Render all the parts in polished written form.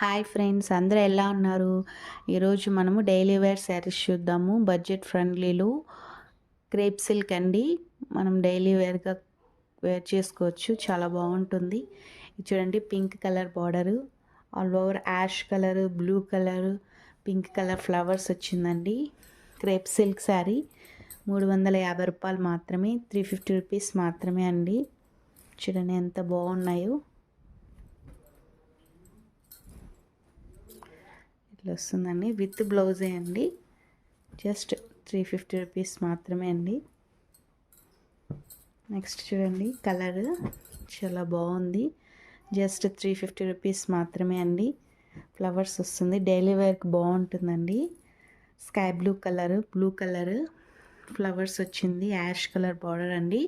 Hi friends, అందరూ ఎలా ఉన్నారు? ఈరోజు మనము డైలీ వేర్ శారీస్ చూద్దాము. బడ్జెట్ ఫ్రెండ్లీలో క్రేప్ సిల్క్ అండి. మనం డైలీ వేర్గా వేర్ చేసుకోవచ్చు, చాలా బాగుంటుంది. ఇది చూడండి, pink colour border, all over ash colour, blue colour, pink colour flowers వచ్చిందండి. క్రేప్ సిల్క్ శారీ 350 రూపాయలు మాత్రమే, 350 రూపీస్ మాత్రమే అండి. చూడండి ఎంత బాగున్నాయో. ఇట్లా వస్తుందండి, విత్ బ్లౌజే అండి. జస్ట్ 350 రూపీస్ మాత్రమే అండి. నెక్స్ట్ చూడండి, కలర్ చాలా బాగుంది. జస్ట్ 350 రూపీస్ మాత్రమే అండి. ఫ్లవర్స్ వస్తుంది, డైలీ వేర్కి బాగుంటుందండి. స్కై బ్లూ కలర్ ఫ్లవర్స్ వచ్చింది, యాష్ కలర్ బార్డర్ అండి.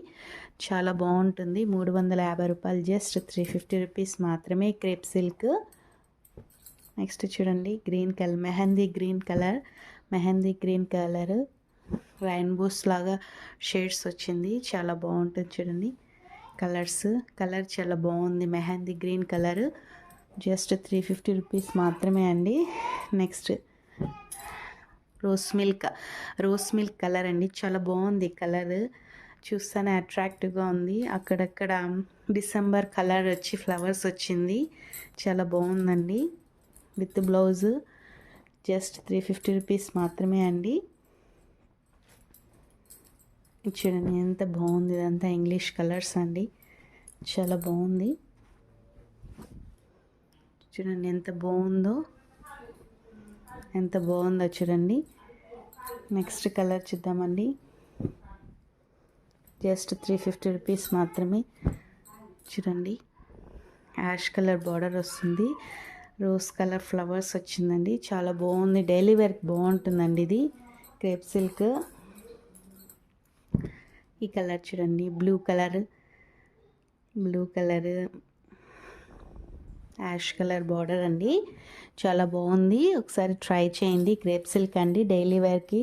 చాలా బాగుంటుంది. 350 రూపాయలు, జస్ట్ 350 రూపీస్ మాత్రమే. Crepe silk. నెక్స్ట్ చూడండి, green colour, mehndi green colour rainbows లాగా షేడ్స్ వచ్చింది, చాలా బాగుంటుంది. చూడండి కలర్ చాలా బాగుంది. Mehndi green colour just 350 rupees మాత్రమే అండి. నెక్స్ట్ రోస్ మిల్క్ కలర్ అండి, చాలా బాగుంది. కలర్ చూస్తేనే అట్రాక్టివ్గా ఉంది. అక్కడక్కడ డిసెంబర్ కలర్ వచ్చి ఫ్లవర్స్ వచ్చింది, చాలా బాగుందండి. విత్ బ్లౌజ్ జస్ట్ 350 రూపీస్ మాత్రమే అండి. చూడండి ఎంత బాగుంది, ఇదంతా ఇంగ్లీష్ కలర్స్ అండి, చాలా బాగుంది. చూడండి ఎంత బాగుందో చూడండి. నెక్స్ట్ కలర్ చూద్దామండి. జస్ట్ 350 రూపీస్ మాత్రమే. చూడండి, యాష్ కలర్ బార్డర్ వస్తుంది, రోజ్ కలర్ ఫ్లవర్స్ వచ్చిందండి, చాలా బాగుంది. డైలీ వేర్కి బాగుంటుందండి ఇది క్రేప్ సిల్క్. ఈ కలర్ చూడండి, blue colour ash colour border అండి, చాలా బాగుంది. ఒకసారి ట్రై చేయండి. క్రేప్ సిల్క్ అండి, డైలీ వేర్కి